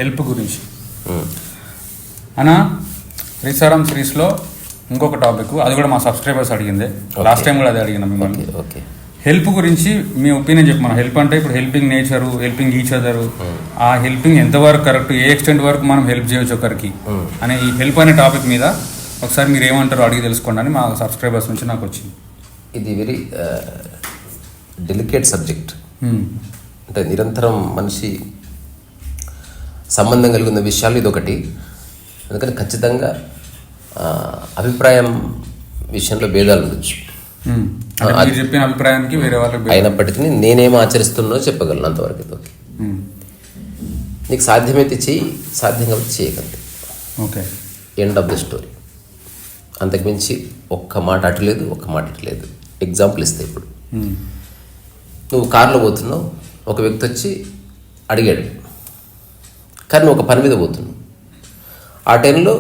Help గురించి అన్నా. శ్రీసారం సిరీస్లో ఇంకొక టాపిక్, అది కూడా మా సబ్స్క్రైబర్స్ అడిగిందే. లాస్ట్ టైం కూడా అదే అడిగిన మిమ్మల్ని. హెల్ప్ గురించి మీ ఒపీనియన్ చెప్పమన్నా. హెల్ప్ అంటే ఇప్పుడు హెల్పింగ్ నేచరు, హెల్పింగ్ ఈచ్ అదరు, ఆ హెల్పింగ్ ఎంతవరకు కరెక్ట్, ఏ ఎక్స్టెంట్ వరకు మనం హెల్ప్ చేయవచ్చు ఒకరికి అనే ఈ హెల్ప్ అనే టాపిక్ మీద ఒకసారి మీరు ఏమంటారో అడిగి తెలుసుకోండి అని మా సబ్స్క్రైబర్స్ నుంచి నాకు వచ్చింది. ఇది వెరీ డెలికేట్ సబ్జెక్ట్. అంటే నిరంతరం మనిషి సంబంధం కలిగి ఉన్న విషయాలు ఇదొకటి. అందుకని ఖచ్చితంగా అభిప్రాయం విషయంలో భేదాలు ఉండొచ్చు. చెప్పిన అభిప్రాయానికి వేరే వాళ్ళకి అయినప్పటికీ నేనేం ఆచరిస్తున్నో చెప్పగలను అంతవరకు. నీకు సాధ్యమైతే చెయ్యి, సాధ్యం కాబట్టి చేయగలదు. Okay, end of the story. అంతకుమించి ఒక్క మాట అటులేదు, ఒక్క మాట ఇటులేదు. ఎగ్జాంపుల్ ఇస్తే ఇప్పుడు నువ్వు కారులో పోతున్నావు, ఒక వ్యక్తి వచ్చి అడిగాడు, కానీ నువ్వు ఒక పని మీద పోతున్నావు. ఆ టైంలో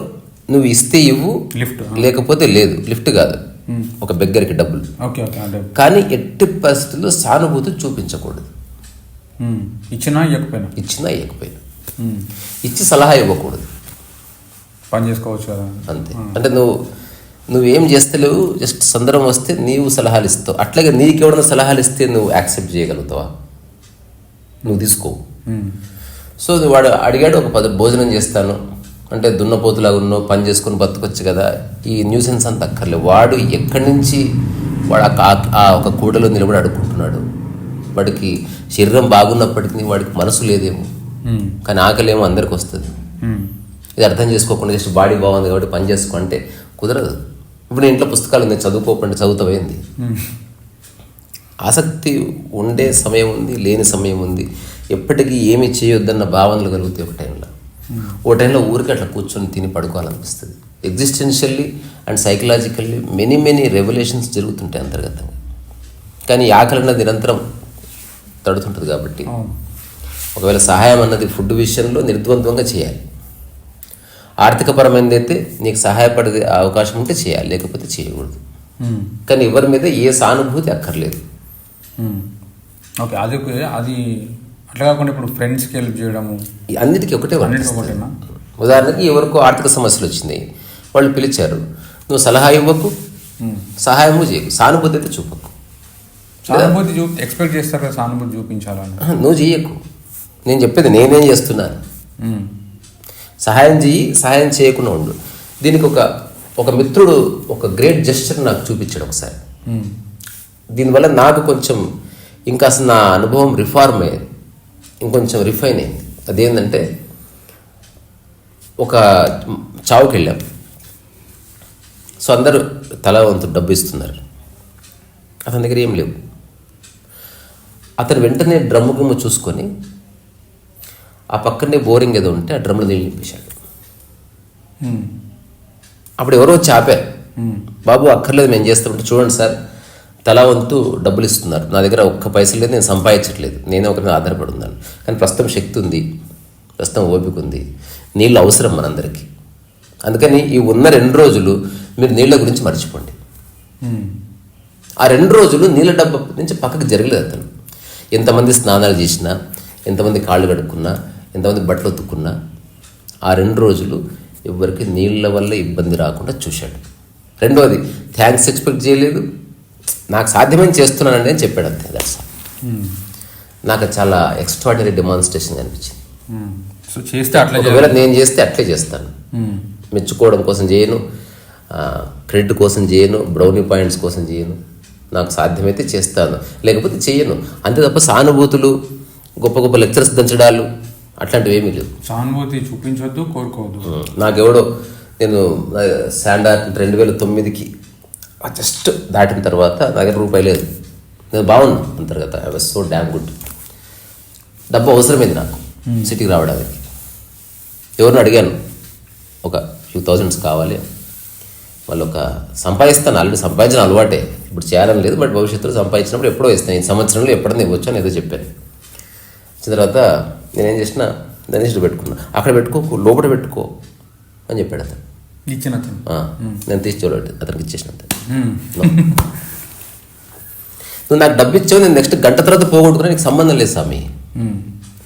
నువ్వు ఇస్తే ఇవ్వు, లిఫ్ట్ లేకపోతే లేదు. లిఫ్ట్ కాదు, ఒక బెగ్గరికి డబ్బులు. కానీ ఎట్టి పరిస్థితుల్లో సానుభూతి చూపించకూడదు. ఇచ్చినా ఇవ్వకపోయినా ఇచ్చి సలహా ఇవ్వకూడదు. పని చేసుకోవచ్చు కదా అంతే. అంటే నువ్వేం చేస్తలేవు, జస్ట్ సందర్భం వస్తే నీవు సలహాలు ఇస్తావు. అట్లాగే నీకెవడన్నా సలహాలు ఇస్తే నువ్వు యాక్సెప్ట్ చేయగలుగుతావా? నువ్వు తీసుకోవు. సో వాడు అడిగాడు, ఒక 10 భోజనం చేస్తాను అంటే దున్నపోతులాగా ఉన్నావు, పని చేసుకుని బతుకొచ్చు కదా, ఈ న్యూసెన్స్ అంత అక్కర్లేదు. వాడు ఎక్కడి నుంచి వాడు ఆ ఒక కూడలో నిలబడి అడుక్కుంటున్నాడు. వాడికి శరీరం బాగున్నప్పటికీ వాడికి మనసు లేదేమో, కానీ ఆకలేమో అందరికి వస్తుంది. ఇది అర్థం చేసుకోకుండా జస్ట్ బాడీ బాగుంది కాబట్టి పని చేసుకో అంటే కుదరదు. ఇప్పుడు నేను ఇంట్లో పుస్తకాలు ఉంది, చదువుకోకుండా చదువుతావేంది? ఆసక్తి ఉండే సమయం ఉంది, లేని సమయం ఉంది. ఎప్పటికీ ఏమి చేయొద్దన్న భావనలు కలుగుతాయి ఓ టైంలో ఊరికి అట్లా కూర్చొని తిని పడుకోవాలనిపిస్తుంది. Existentially and psychologically many revolutions జరుగుతుంటాయి అంతర్గతంగా. కానీ ఆకలి అన్నది నిరంతరం తడుతుంటుంది కాబట్టి ఒకవేళ సహాయం అన్నది ఫుడ్ విషయంలో నిర్ద్వంద్వంగా చేయాలి. ఆర్థికపరమైనది అయితే నీకు సహాయపడే అవకాశం ఉంటే చేయాలి, లేకపోతే చేయకూడదు. కానీ ఎవరి మీద ఏ సానుభూతి అక్కర్లేదు. ఓకే, అది అట్లా కాకుండా ఇప్పుడు ఫ్రెండ్స్కి హెల్ప్ చేయడము అన్నిటికీ ఒకటే. ఉదాహరణకి ఎవరికో ఆర్థిక సమస్యలు వచ్చినాయి, వాళ్ళు పిలిచారు, నువ్వు సలహా ఇవ్వకు, సహాయము చేయకు, సానుభూతి అయితే చూపకు. సానుభూతి ఎక్స్పెక్ట్ చేస్తారు కదా, సానుభూతి చూపించాలని. నువ్వు చేయకు. నేను చెప్పేది నేనేం చేస్తున్నాను. సహాయం చెయ్యి, సహాయం చేయకుండా ఉండు. దీనికి ఒక మిత్రుడు ఒక గ్రేట్ జెస్చర్ నాకు చూపించాడు ఒకసారి. దీనివల్ల నాకు కొంచెం ఇంకా అసలు నా అనుభవం రిఫార్మ్ అయ్యేది, ఇంకొంచెం రిఫైన్ అయింది. అదేంటంటే ఒక చావుకి వెళ్ళాం. సో అందరూ తలా వంతు డబ్బు ఇస్తున్నారు, అతని దగ్గర ఏం లేవు. అతను వెంటనే డ్రమ్ము గుమ్ము చూసుకొని ఆ పక్కనే బోరింగ్ ఏదో ఉంటే ఆ డ్రమ్లో నీళ్ళు నింపేశాడు. అప్పుడు ఎవరో వచ్చి ఆపారు, బాబు అక్కర్లేదు మేము చేస్తామంటే, చూడండి సార్ తలా వంతు డబ్బులు ఇస్తున్నారు, నా దగ్గర ఒక్క పైసలు లేదు, నేను సంపాదించట్లేదు, నేనే ఒకరిని ఆధారపడి ఉన్నాను, కానీ ప్రస్తుతం శక్తి ఉంది, ప్రస్తుతం ఓపిక ఉంది, నీళ్ళు అవసరం మనందరికీ. అందుకని ఈ ఉన్న 2 రోజులు మీరు నీళ్ళ గురించి మర్చిపోండి. ఆ 2 రోజులు నీళ్ళ డబ్బా నుంచి పక్కకు జరగలేదు. అతను ఎంతమంది స్నానాలు చేసినా, ఎంతమంది కాళ్ళు కడుక్కున్నా, ఎంతమంది బట్టలు ఉతుక్కున్నా, ఆ 2 రోజులు ఎవరికి నీళ్ళ వల్ల ఇబ్బంది రాకుండా చూశాడు. రెండోది, థ్యాంక్స్ ఎక్స్పెక్ట్ చేయలేదు, నాకు సాధ్యమైన చేస్తున్నానండి అని చెప్పాడు, అంతే. దట్స్ నాకు చాలా ఎక్స్ట్రాడినరీ డెమాన్స్ట్రేషన్ అనిపించింది. ఒకవేళ నేను చేస్తే అట్లే చేస్తాను. మెచ్చుకోవడం కోసం చేయను, క్రెడిట్ కోసం చేయను, బ్రౌనీ పాయింట్స్ కోసం చేయను. నాకు సాధ్యమైతే చేస్తాను, లేకపోతే చేయను, అంతే తప్ప సానుభూతులు, గొప్ప గొప్ప లెక్చర్స్ దంచడాలు అట్లాంటివి ఏమీ లేవు. సానుభూతి చూపించొద్దు, కోరుకోవద్దు. నాకెవడో నేను శాండార్ 2009కి జస్ట్ దాటిన తర్వాత నా దగ్గర రూపాయి లేదు, నేను బాగున్నా అంతర్గత. I was so damn good. డబ్బు అవసరమైంది నాకు సిటీకి రావడానికి. ఎవరిని అడిగాను, ఒక few thousands కావాలి, వాళ్ళు ఒక సంపాదిస్తాను, ఆల్రెడీ సంపాదించిన అలవాటే, ఇప్పుడు చేయాలని లేదు, బట్ భవిష్యత్తులో సంపాదించినప్పుడు ఎప్పుడో ఇస్తాను, ఈ సంవత్సరంలో ఎప్పుడన్నా ఇవ్వచ్చు అని ఏదో చెప్పాను. వచ్చిన తర్వాత నేనేం చేసిన, దాన్ని పెట్టుకున్నా, అక్కడ పెట్టుకో, లోపల పెట్టుకో అని చెప్పాడు అతను. నేను తీసుకోవాలి, అతనికి ఇచ్చేసినంత. నువ్వు నాకు డబ్బు ఇచ్చావు, నేను నెక్స్ట్ గంట తర్వాత పోగొట్టుకున్నా, నీకు సంబంధం లేదు స్వామి.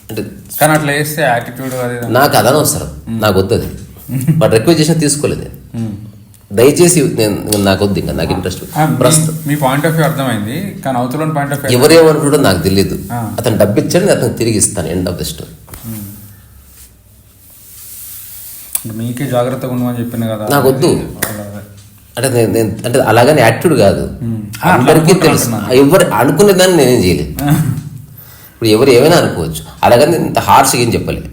అంటే కానీ అట్లా చేస్తే యాటిట్యూడ్ అది నాకు అదనవసరం, నాకు వద్దు అది. వాడు రిక్వెస్ట్ చేసినా తీసుకోలేదు నేను. దయచేసి నాకు వద్దు, ఇంకా నాకు interest. Me point of view అర్థమైంది, కానీ అవతల పాయింట్ ఆఫ్ వ్యూ ఎవరేమనుకుంటాడో నాకు తెలియదు. అతను డబ్బు ఇచ్చాడు, నేను అతను తిరిగి ఇస్తాను. End of the story. మీకే జాగ్రత్తగా ఉండమని చెప్పిన కదా. నాకు వద్దు అంటే నేను అంటే అలాగని యాటిట్యూడ్ కాదు, అందరికీ తెలుసు. ఎవరు అనుకునే దాన్ని నేనేం చేయలేదు. ఇప్పుడు ఎవరు ఏమైనా అనుకోవచ్చు, అలాగని ఇంత హార్ష్గా ఏం చెప్పలేదు.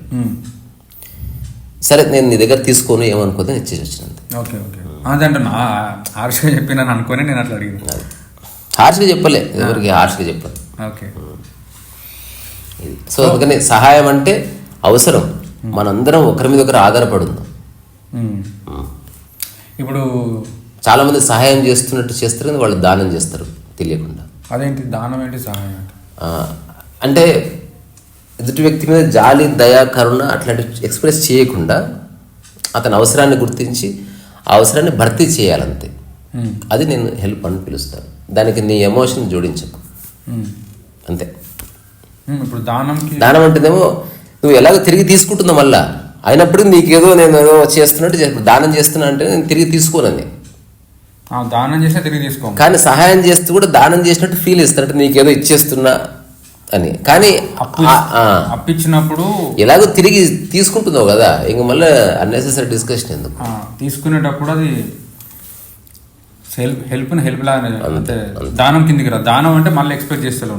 సరే నేను నీ దగ్గర తీసుకోను, ఏమనుకోదని ఇచ్చేసి వచ్చినంత. ఓకే ఓకే, అదంటే నా హార్ష్గా చెప్పినాను అనుకుని నేను అట్లా అడిగాను. హార్ష్గా చెప్పలే, ఎవరికి హార్ష్గా చెప్పాను. ఓకే. సో అందుకని సహాయం అంటే అవసరం, మనందరం ఒకరి మీద ఒకరు ఆధారపడుందాం. ఇప్పుడు చాలా మంది సహాయం చేస్తున్నట్టు చేస్తారు, కానీ వాళ్ళు దానం చేస్తారు తెలియకుండా. అదేంటి దానం ఏంటి, సహాయం అంటే ఎదుటి వ్యక్తి మీద జాలి, దయ, కరుణ అట్లాంటి ఎక్స్ప్రెస్ చేయకుండా అతని అవసరాన్ని గుర్తించి ఆ అవసరాన్ని భర్తీ చేయాలంతే. అది నేను హెల్ప్ అని పిలుస్తాను. దానికి నీ ఎమోషన్ జోడించకు, అంతే. ఇప్పుడు దానం అంటేనేమో నువ్వు ఎలాగో తిరిగి తీసుకుంటున్నావు మళ్ళా, అయినప్పుడు నీకేదో నేను ఏదో చేస్తున్నట్టు దానం చేస్తున్నా అంటే నేను తిరిగి తీసుకోనని. దానం చేస్తే తిరిగి తీసుకో, కానీ సహాయం చేస్తూ కూడా దానం చేసినట్టు ఫీల్ ఇస్తున్నట్టు నీకేదో ఇచ్చేస్తున్నా అని. కానీ అప్పిచ్చినప్పుడు ఎలాగో తిరిగి తీసుకుంటున్నావు కదా, ఇంక మళ్ళీ అన్నెసెసరీ డిస్కషన్ ఎందుకు. తీసుకునేటప్పుడు అది హెల్ప్ లాగానే, దానం కిందికి రా. దానం అంటే మళ్ళీ ఎక్స్పెక్ట్ చేస్తాను.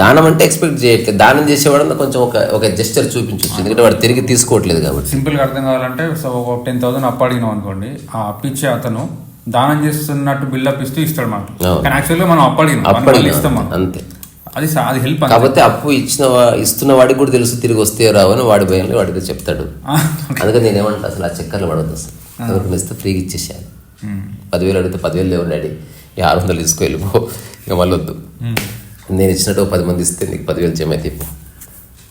దానం అంటే ఎక్స్పెక్ట్ చేయట్లేదు, దానం చేసేవాడన్నా కొంచెం ఒక జెస్చర్ చూపించవచ్చు, ఎందుకంటే వాడు తిరిగి తీసుకోవట్లేదు కాబట్టి. సింపుల్గా అర్థం కావాలంటే ఒక 10,000 అప్పు అడిగినాం అనుకోండి, ఆ అప్పిచ్చే అతను దానం చేస్తున్నట్టు బిల్డప్ ఇస్తూ ఇస్తాడు మనకు, కానీ యాక్చువల్గా మనం అప్పు ఇస్తాం అంతే. అది హెల్ప్. కాకపోతే అప్పు ఇస్తున్న వాడికి కూడా తెలుసు తిరిగి వస్తే రావు అని వాడి భయంలో వాడికి చెప్తాడు. అందుకని నేనేమంటా, అసలు ఆ చక్కర్లు పడవద్దు, అసలు ఎవరికి ఇస్తే ఫ్రీగా ఇచ్చేసాను. 10,000 అడిగితే 10,000 ఎవరు డాడీ, 600 తీసుకో వెళ్ళిపో, ఇక మళ్ళీ వద్దు. నేను ఇచ్చినట్టు 10 మంది ఇస్తే నీకు 10,000 జమైతే ఇవ్వు,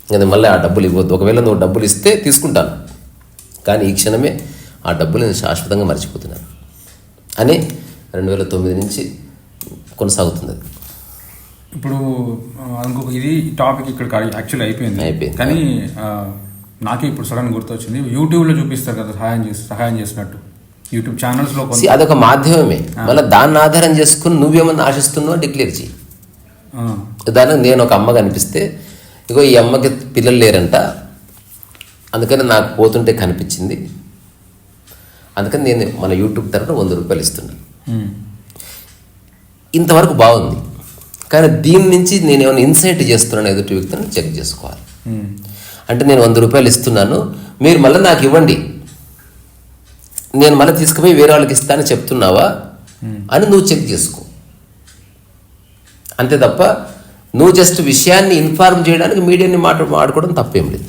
ఇంకా మళ్ళీ ఆ డబ్బులు ఇవ్వద్దు. ఒకవేళ నువ్వు డబ్బులు ఇస్తే తీసుకుంటాను, కానీ ఈ క్షణమే ఆ డబ్బులు నేను శాశ్వతంగా మర్చిపోతున్నాను అని 2009 నుంచి కొనసాగుతుంది. ఇప్పుడు ఇంకొక ఇది టాపిక్ ఇక్కడ యాక్చువల్లీ అయిపోయింది, కానీ నాకే ఇప్పుడు సడన్ గుర్తొచ్చింది. యూట్యూబ్లో చూపిస్తారు కదా సహాయం చేసినట్టు, యూట్యూబ్ ఛానల్స్లో. అదొక మాధ్యమమే, మళ్ళీ దాన్ని ఆధారం చేసుకుని నువ్వేమన్నా ఆశిస్తున్నావు డిక్లేర్ చేయి. ఉదాహరణకు నేను ఒక అమ్మ కనిపిస్తే, ఇగో ఈ అమ్మకి పిల్లలు లేరంట, అందుకని నాకు పోతుంటే కనిపించింది, అందుకని నేను మన యూట్యూబ్ తరఫున 100 రూపాయలు ఇస్తున్నాను. ఇంతవరకు బాగుంది, కానీ దీని నుంచి నేను ఏమైనా ఇన్సైట్ చేస్తున్నాను ఎదుటి వ్యక్తిని చెక్ చేసుకోవాలి. అంటే నేను 100 రూపాయలు ఇస్తున్నాను, మీరు మళ్ళీ నాకు ఇవ్వండి, నేను మళ్ళీ తీసుకుపోయి వేరే వాళ్ళకి ఇస్తానని చెప్తున్నావా అని నువ్వు చెక్ చేసుకో. అంతే తప్ప నువ్వు జస్ట్ విషయాన్ని ఇన్ఫార్మ్ చేయడానికి మీడియాని మాట్లాడుకోవడం తప్పేం లేదు.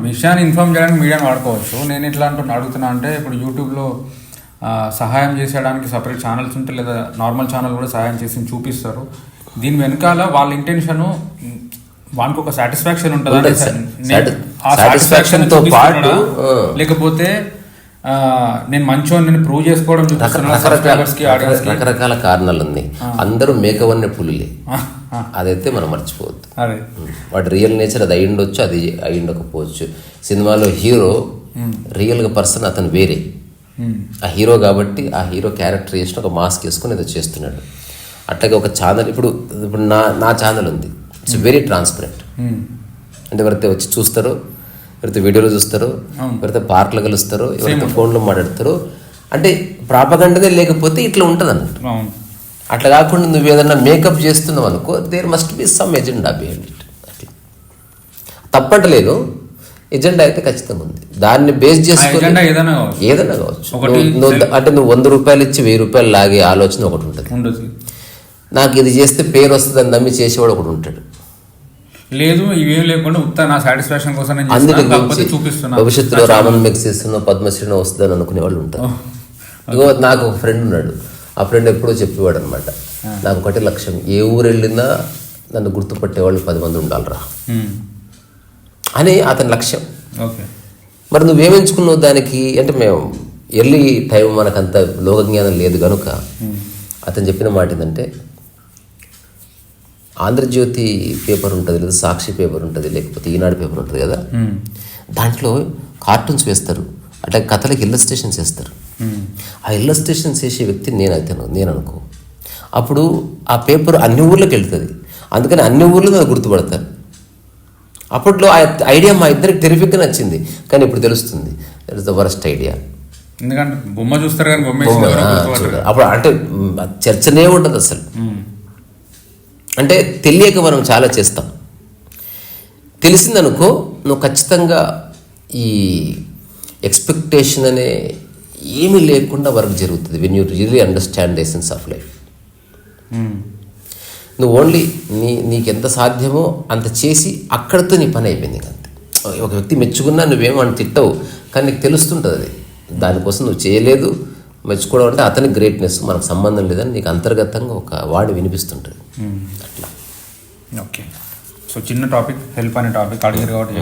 విషయాన్ని ఇన్ఫార్మ్ చేయడానికి మీడియాని వాడుకోవచ్చు. నేను ఎట్లా అడుగుతున్నా అంటే, ఇప్పుడు యూట్యూబ్లో సహాయం చేసేయడానికి సపరేట్ ఛానల్స్ ఉంటాయి, లేదా నార్మల్ ఛానల్ కూడా సహాయం చేసి చూపిస్తారు. దీని వెనకాల వాళ్ళ ఇంటెన్షన్, వానికి ఒక సాటిస్ఫాక్షన్ ఉంటుంది, సాటిస్ఫాక్షన్తో పాటు లేకపోతే నేను మంచోని నేను ప్రూవ్ చేసుకోవడం. రకరకాల కారణాలు ఉన్నాయి, అందరూ మేకవన్నీ పులులే, అదైతే మనం మర్చిపోవద్దు. వాటి రియల్ నేచర్ అది అయి ఉండొచ్చు, అది అయి ఉండకపోవచ్చు. సినిమాలో హీరో రియల్గా పర్సన్ అతను వేరే, ఆ హీరో కాబట్టి ఆ హీరో క్యారెక్టర్ చేసిన ఒక మాస్క్ వేసుకొని ఏదో చేస్తున్నాడు. అట్లాగే ఒక ఛానల్, ఇప్పుడు నా ఛానల్ ఉంది, ఇట్స్ వెరీ ట్రాన్స్పరెంట్. అంటే ఎవరైతే వచ్చి చూస్తారో, ఎవరైతే వీడియోలో చూస్తారో, ఎవరైతే పార్క్లో కలుస్తారో, ఎవరైతే ఫోన్లో మాట్లాడతారో, అంటే ప్రాపగండనే లేకపోతే ఇట్లా ఉంటుంది అన్నట్టు. అట్లా కాకుండా నువ్వు ఏదన్నా మేకప్ చేస్తున్నావు అనుకో, there must be some agenda behind it. అట్లా తప్పంటలేదు, ఎజెండా అయితే ఖచ్చితంగా ఉంది. దాన్ని బేస్ చేసుకుని ఏదైనా కావచ్చు. అంటే నువ్వు 100 రూపాయలు ఇచ్చి 1000 రూపాయలు లాగే ఆలోచన ఒకటి ఉంటుంది. నాకు ఇది చేస్తే పేరు వస్తుందని నమ్మి చేసేవాడు ఒకటి ఉంటాడు. లేదు ఇవేం లేకుండా ఉత్తా నా సాటిస్ఫాక్షన్ కోసం చూపిస్తున్నా. భవిష్యత్తులో రామన్ మెగ్సీస్నో పద్మశ్రీనో వస్తుందని అనుకునే వాళ్ళు ఉంటారు. ఇగో నాకు ఒక ఫ్రెండ్ ఉన్నాడు, ఆ ఫ్రెండ్ ఎప్పుడూ చెప్పేవాడు అనమాట, నాకు ఒకటి లక్ష్యం, ఏ ఊరు వెళ్ళినా నన్ను గుర్తుపట్టేవాళ్ళు 10 మంది ఉండాలిరా అని అతని లక్ష్యం. మరి నువ్వేమెంచుకున్నావు దానికి అంటే, మేము ఎర్లీ టైం మనకంత లోకజ్ఞానం లేదు కనుక అతను చెప్పిన మాట ఏంటంటే, ఆంధ్రజ్యోతి పేపర్ ఉంటుంది, లేదా సాక్షి పేపర్ ఉంటుంది, లేకపోతే ఈనాడు పేపర్ ఉంటుంది కదా, దాంట్లో కార్టూన్స్ వేస్తారు, అట్లా కథలకు ఇల్లస్ట్రేషన్స్ వేస్తారు. ఆ ఇల్లస్ట్రేషన్స్ వేసే వ్యక్తి నేను అనుకో. అప్పుడు ఆ పేపర్ అన్ని ఊర్లోకి వెళ్తుంది, అందుకని అన్ని ఊర్లో నాకు గుర్తుపడతారు. అప్పట్లో ఆ ఐడియా మా ఇద్దరికి టెరిఫిక్గా నచ్చింది, కానీ ఇప్పుడు తెలుస్తుంది that is the worst idea. ఎందుకంటే బొమ్మ చూస్తారు కానీ బొమ్మ అప్పుడు అంటే చర్చనే ఉండదు అసలు. అంటే తెలియక మనం చాలా చేస్తాం. తెలిసిందనుకో నువ్వు ఖచ్చితంగా ఈ ఎక్స్పెక్టేషన్ అనే ఏమీ లేకుండా వర్క్ జరుగుతుంది. When you really understand the essence of life. నువ్వు ఓన్లీ నీకు ఎంత సాధ్యమో అంత చేసి అక్కడితో నీ పని అయిపోయింది. అంతే. ఒక వ్యక్తి మెచ్చుకున్నా నువ్వేమో అని తిట్టవు, కానీ నీకు తెలుస్తుంటుంది అది. దానికోసం నువ్వు చేయలేదు, మెచ్చుకోవడం అంటే అతని గ్రేట్నెస్, మనకు సంబంధం లేదని నీకు అంతర్గతంగా ఒక వాడు వినిపిస్తుంటుంది. అట్లా. ఓకే. సో చిన్న టాపిక్ హెల్ప్ అనే టాపిక్ అడిగారు కాబట్టి